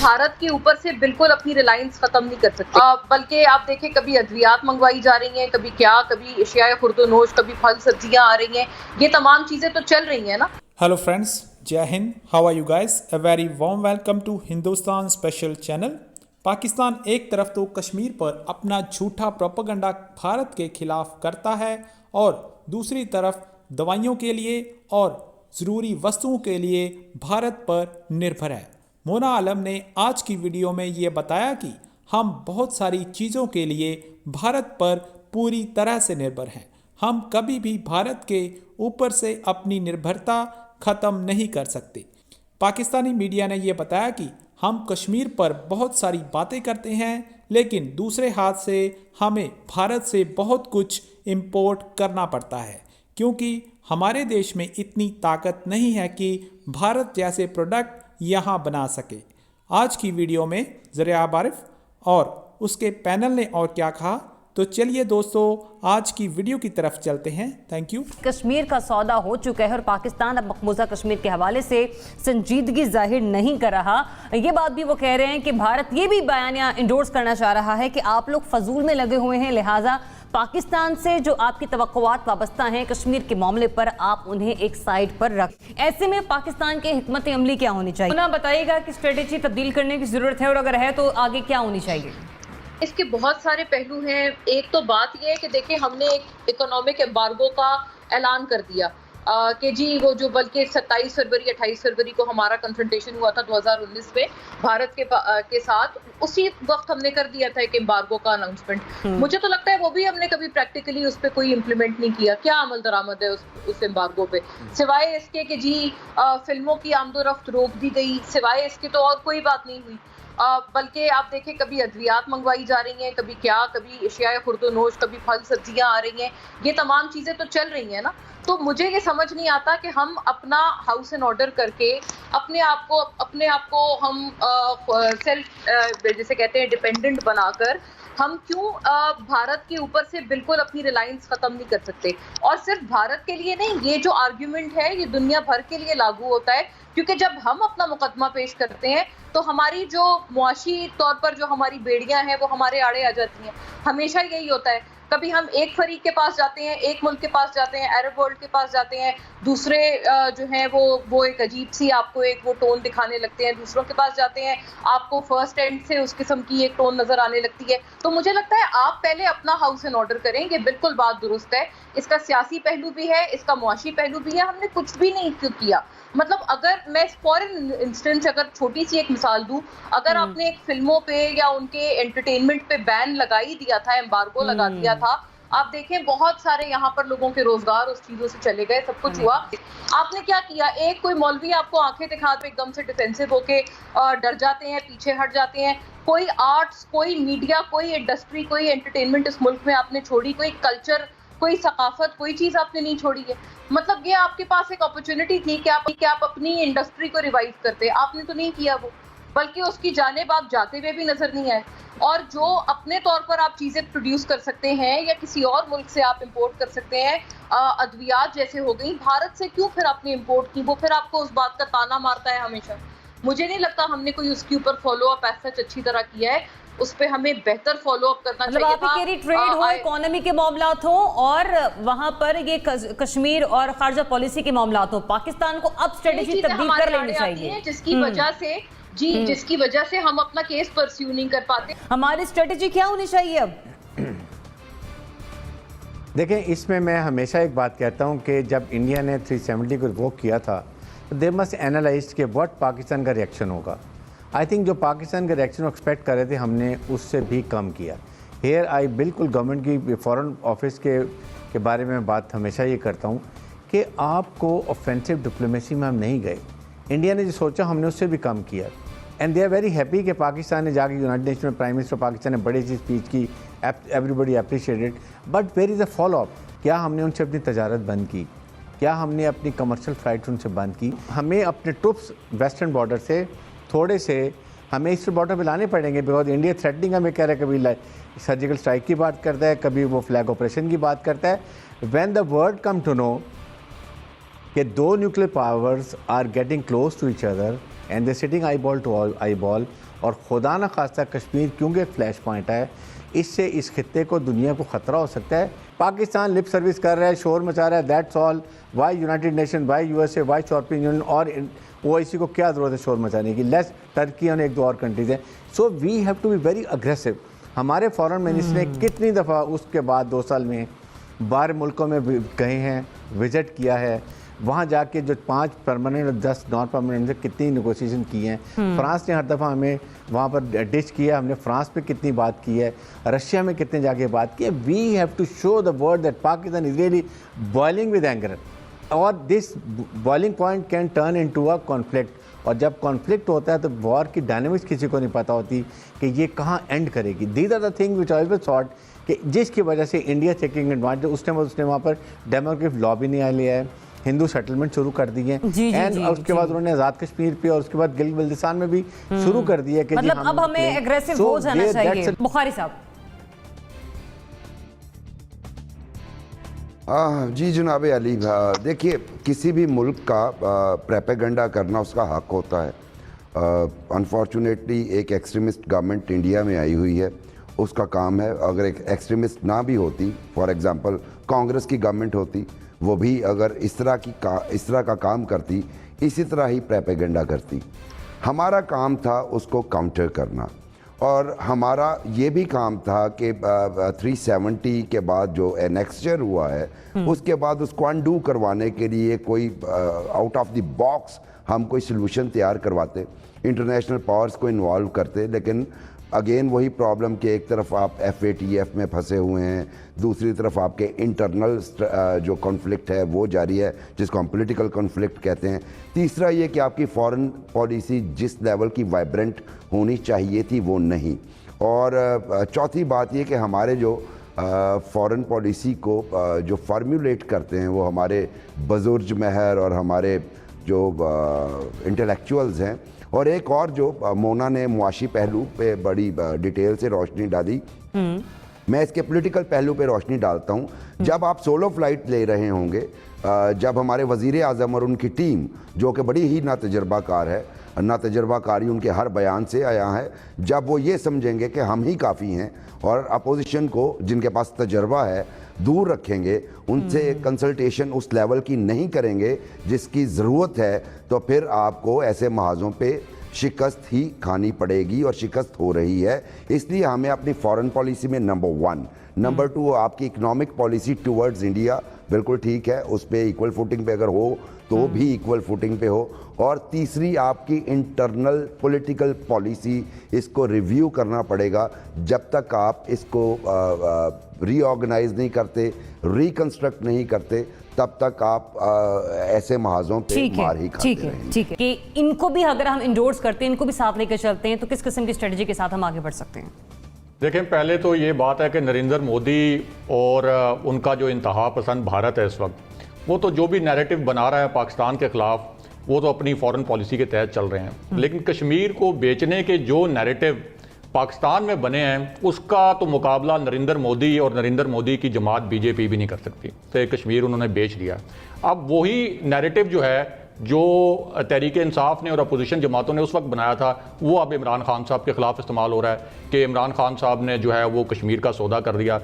भारत के ऊपर से बिल्कुल अपनी रिलायंस खत्म नहीं कर सकते। बल्कि आप देखें, कभी अद्वियात मंगवाई जा रही हैं, कभी क्या, कभी एशिया खुर्दोनोश, कभी फल सब्जियां आ रही हैं। ये तमाम चीजें तो चल रही हैं ना। हेलो फ्रेंड्स, जय Hind. How are you guys? A very warm welcome to Hindustan special channel. Pakistan एक तरफ तो कश्मीर पर अपना झूठा प्रोपेगेंडा भारत के खिलाफ करता है और दूसरी तरफ दवाइयों के लिए और ज़रूरी वस्तुओं के लिए भारत पर निर्भर है। मोना आलम ने आज की वीडियो में ये बताया कि हम बहुत सारी चीज़ों के लिए भारत पर पूरी तरह से निर्भर हैं। हम कभी भी भारत के ऊपर से अपनी निर्भरता ख़त्म नहीं कर सकते। पाकिस्तानी मीडिया ने यह बताया कि हम कश्मीर पर बहुत सारी बातें करते हैं, लेकिन दूसरे हाथ से हमें भारत से बहुत कुछ इंपोर्ट करना पड़ता है, क्योंकि हमारे देश में इतनी ताकत नहीं है कि भारत जैसे प्रोडक्ट यहाँ बना सके। आज की वीडियो में ज़रिया आरिफ और उसके पैनल ने और क्या कहा, तो चलिए दोस्तों आज की वीडियो की तरफ चलते हैं। Thank you. कश्मीर का सौदा हो चुका है और पाकिस्तान अब मकबूजा कश्मीर के हवाले से संजीदगी जाहिर नहीं कर रहा। ये बात भी वो कह रहे हैं कि भारत ये भी बयानिया इंडोर्स करना चाह रहा है कि आप लोग फजूल में लगे हुए हैं, लिहाजा पाकिस्तान से जो आपकी तवक्कुआत वाबस्ता हैं कश्मीर के मामले पर, आप उन्हें एक साइड पर रख। ऐसे में पाकिस्तान के हिकमत अमली क्या होनी चाहिए? ना बताइएगा कि स्ट्रेटेजी तब्दील करने की जरूरत है और अगर है तो आगे क्या होनी चाहिए? इसके बहुत सारे पहलू हैं। एक तो बात यह है कि देखिए, हमने एक इकोनॉमिक एम्बार्गो का ऐलान कर दिया कि जी वो जो, बल्कि 27 फरवरी 28 फरवरी को हमारा कन्फ्रंटेशन हुआ था 2019 में भारत के साथ, उसी वक्त हमने कर दिया था एक एम्बार्गो का अनाउंसमेंट। मुझे तो लगता है वो भी हमने कभी प्रैक्टिकली उस पर कोई इम्प्लीमेंट नहीं किया। क्या अमल दरामद है उस एम्बार्गो पे, सिवाय इसके कि जी फिल्मों की आमदोरफ्त रोक दी गई, सिवाय इसके तो और कोई बात नहीं हुई। बल्कि आप देखें, कभी अद्वियात मंगवाई जा रही हैं, कभी क्या, कभी एशिया खुर्दोनोश, कभी फल सब्जियां आ रही हैं। ये तमाम चीजें तो चल रही हैं ना। तो मुझे ये समझ नहीं आता कि हम अपना हाउस इन ऑर्डर करके अपने आप को हम सेल्फ जैसे कहते हैं डिपेंडेंट बनाकर हम क्यों भारत के ऊपर से बिल्कुल अपनी रिलायंस खत्म नहीं कर सकते। और सिर्फ भारत के लिए नहीं, ये जो आर्ग्यूमेंट है ये दुनिया भर के लिए लागू होता है, क्योंकि जब हम अपना मुकदमा पेश करते हैं तो हमारी जो मुआशी तौर पर जो हमारी बेड़ियां हैं वो हमारे आड़े आ जाती हैं। हमेशा यही होता है। कभी हम एक फरीक के पास जाते हैं, एक मुल्क के पास जाते हैं, अरब वर्ल्ड के पास जाते हैं, दूसरे जो हैं वो एक अजीब सी आपको एक वो टोन दिखाने लगते हैं। दूसरों के पास जाते हैं, आपको फर्स्ट एंड से उस किस्म की एक टोन नजर आने लगती है। तो मुझे लगता है आप पहले अपना हाउस इन ऑर्डर करें। ये बिल्कुल बात दुरुस्त है। इसका सियासी पहलू भी है, इसका मुआशी पहलू भी है। हमने कुछ भी नहीं किया। मतलब अगर मैं फॉर इंस्टेंस अगर छोटी सी एक मिसाल दूं, अगर आपने एक फिल्मों पे या उनके एंटरटेनमेंट पे बैन लगा ही दिया था, एम्बार्गो लगा दिया था, आप देखें बहुत सारे यहाँ पर लोगों के रोजगार उस चीजों से चले गए, सब कुछ हुआ। आपने क्या किया? एक कोई मौलवी आपको आंखें दिखा पे एकदम से डिफेंसिव होके डर जाते हैं, पीछे हट जाते हैं। कोई आर्ट्स, कोई मीडिया, कोई इंडस्ट्री, कोई एंटरटेनमेंट इस मुल्क में आपने छोड़ी, कोई कल्चर, कोई सकाफत, कोई चीज आपने नहीं छोड़ी है। मतलब ये आपके पास एक अपॉर्चुनिटी थी कि आप अपनी इंडस्ट्री को रिवाइव करते। आपने तो नहीं किया वो, बल्कि उसकी जानिब आप जाते हुए भी नजर नहीं आए। और जो अपने तौर पर आप चीजें प्रोड्यूस कर सकते हैं या किसी और मुल्क से आप इंपोर्ट कर सकते हैं, अद्वियात जैसे हो गई, भारत से क्यों फिर आपने इंपोर्ट की? वो फिर आपको उस बात का ताना मारता है हमेशा। मुझे नहीं लगता हमने कोई उसके ऊपर फॉलो अप ऐसा अच्छी तरह किया है। उस पे हमें बेहतर फॉलो अप करना चाहिए था। आप ट्रेड हो, इकोनॉमी के मामलात हो और वहां पर ये कश्मीर और खारजा पॉलिसी के मामलात हो, पाकिस्तान को अब स्ट्रेटेजी तब्दील कर लेनी चाहिए, जिसकी वजह से जिसकी वजह से हम अपना केस परस्यू नहीं कर पाते। हमारी स्ट्रेटेजी क्या होनी चाहिए अब? देखें, इसमें मैं हमेशा एक बात कहता हूं कि जब इंडिया ने 370 को रिवोक किया था तो दे मस्ट एनालाइज के व्हाट पाकिस्तान का रिएक्शन होगा। आई थिंक जो पाकिस्तान का रिएक्शन एक्सपेक्ट कर रहे थे हमने उससे भी कम किया। हेयर आई बिल्कुल गवर्नमेंट की फॉरेन ऑफिस के बारे में बात हमेशा ये करता हूँ कि आपको ऑफेंसिव डिप्लोमेसी में हम नहीं गए। इंडिया ने जो सोचा हमने उससे भी कम किया। And they are very happy कि पाकिस्तान ने जाके यूनाइटेड नेशन में प्राइम मिनिस्टर पाकिस्तान ने बड़ी सी स्पीच की, everybody appreciated. But where is a follow up? क्या हमने उनसे अपनी तजारत बंद की? क्या हमने अपनी कमर्शियल फ़्लाइट उनसे बंद की? हमें अपने ट्रुप्स वेस्टर्न बॉर्डर से थोड़े से हमें ईस्टर्न बॉर्डर पर लाने पड़ेंगे, बिकॉज इंडिया थ्रेटनिंग हमें कह रहा है, कभी सर्जिकल स्ट्राइक की बात करता है, कभी वो फ्लैग ऑपरेशन की बात करता है। When the world come to know कि दो nuclear powers are getting close to each other and they sitting eye ball to eye ball, और खुदा न खास्ता कश्मीर क्योंकि एक फ्लैश पॉइंट है, इससे इस खित्ते को दुनिया को ख़तरा हो सकता है। पाकिस्तान लिप सर्विस कर रहा है, शोर मचा रहा है, that's all. Why United Nation, why USA, why European Union और ओआईसी को क्या ज़रूरत है शोर मचाने की? लेस टर्की और एक दो और कंट्रीज़ हैं। So we have to be very aggressive. हमारे फॉरेन मिनिस्टर ने कितनी दफ़ा उसके बाद 2 साल में 12 मुल्कों में गए हैं, विज़िट किया है, वहाँ जाके जो 5 परमानेंट और 10 नॉन परमानेंट से कितनी नेगोशिएशन की हैं। फ्रांस ने हर दफ़ा हमें वहाँ पर डिच किया, हमने फ्रांस पे कितनी बात की है, रशिया में कितने जाके बात की है। We have to show the world that Pakistan is really boiling with anger, और this boiling point can turn into a conflict. और जब कॉन्फ्लिक्ट होता है तो वॉर की डायनेमिक्स किसी को नहीं पता होती कि ये कहाँ एंड करेगी। These are the thing which I always thought कि जिसकी वजह से इंडिया टेकिंग एडवांटेज, उसने वहाँ पर डेमोक्रेटिक लॉ भी नहीं लिया है, हिंदू सेटलमेंट शुरू कर दी है, एंड उसके बाद उन्होंने आज़ाद कश्मीर पे और उसके बाद गिल बल्दिस्तान में भी शुरू कर दिया कि मतलब अब हमें एग्रेसिव हो जाना चाहिए। बुखारी साहब। जी जनाब अली, देखिए किसी भी मुल्क का प्रोपेगेंडा करना उसका हक होता है। अनफॉर्चुनेटली एक एक्सट्रीमिस्ट गवर्नमेंट इंडिया में आई हुई है, उसका काम है। अगर एक एक्सट्रीमिस्ट ना भी होती, फॉर एग्जांपल कांग्रेस की गवर्नमेंट होती, वो भी अगर इस तरह का काम करती, इसी तरह ही प्रोपेगेंडा करती। हमारा काम था उसको काउंटर करना, और हमारा ये भी काम था कि 370 के बाद जो एनेक्सचर हुआ है उसके बाद उसको अनडू करवाने के लिए कोई आउट ऑफ द बॉक्स हम कोई सलूशन तैयार करवाते, इंटरनेशनल पावर्स को इन्वॉल्व करते। लेकिन अगेन वही प्रॉब्लम कि एक तरफ आप FATF में फंसे हुए हैं, दूसरी तरफ आपके इंटरनल जो कॉन्फ्लिक्ट है वो जारी है, जिसको हम पॉलिटिकल कॉन्फ्लिक्ट कहते हैं। तीसरा ये कि आपकी फॉरेन पॉलिसी जिस लेवल की वाइब्रेंट होनी चाहिए थी वो नहीं। और चौथी बात ये कि हमारे जो फॉरेन पॉलिसी को जो फार्मूलेट करते हैं वो हमारे बुजुर्ग महर और हमारे जो इंटेलेक्चुअल्स हैं। और एक और जो मोना ने मुआशी पहलू पे बड़ी डिटेल से रोशनी डाली, मैं इसके पॉलिटिकल पहलू पे रोशनी डालता हूँ। जब आप सोलो फ्लाइट ले रहे होंगे, जब हमारे वज़ीर आज़म और उनकी टीम जो कि बड़ी ही नातजर्बाकार है, नातजर्बाकारी उनके हर बयान से आया है, जब वो ये समझेंगे कि हम ही काफ़ी हैं और अपोजिशन को जिनके पास तजर्बा है दूर रखेंगे, उनसे कंसल्टेशन उस लेवल की नहीं करेंगे जिसकी ज़रूरत है, तो फिर आपको ऐसे महाजों पे शिकस्त ही खानी पड़ेगी और शिकस्त हो रही है। इसलिए हमें अपनी फॉरेन पॉलिसी में नंबर 1, नंबर 2 आपकी इकोनॉमिक पॉलिसी टुवर्ड्स इंडिया बिल्कुल ठीक है, उस पर इक्वल फुटिंग पे अगर हो तो भी इक्वल फुटिंग पे हो। और तीसरी आपकी इंटरनल पॉलिटिकल पॉलिसी, इसको रिव्यू करना पड़ेगा। जब तक आप इसको रीऑर्गेनाइज नहीं करते, रिकंस्ट्रक्ट नहीं करते, तब तक आप ऐसे महाजों पे मार ही खाते रहेंगे। ठीक है कि इनको भी अगर हम इंडोर्स करते हैं, इनको भी साथ लेकर चलते हैं, तो किस किस्म की स्ट्रेटजी के साथ हम आगे बढ़ सकते हैं? देखें, पहले तो ये बात है कि नरेंद्र मोदी और उनका जो इंतहा पसंद भारत है इस वक्त, वो तो जो भी नैरेटिव बना रहा है पाकिस्तान के ख़िलाफ़, वो तो अपनी फॉरेन पॉलिसी के तहत चल रहे हैं। लेकिन कश्मीर को बेचने के जो नैरेटिव पाकिस्तान में बने हैं, उसका तो मुकाबला नरेंद्र मोदी और नरेंद्र मोदी की जमात BJP भी नहीं कर सकती। तो कश्मीर उन्होंने बेच दिया। अब वही नैरेटिव जो है, जो तहरीक इंसाफ ने और अपोजिशन जमातों ने उस वक्त बनाया था, वो अब इमरान खान साहब के ख़िलाफ़ इस्तेमाल हो रहा है कि इमरान खान साहब ने जो है वो कश्मीर का सौदा कर दिया।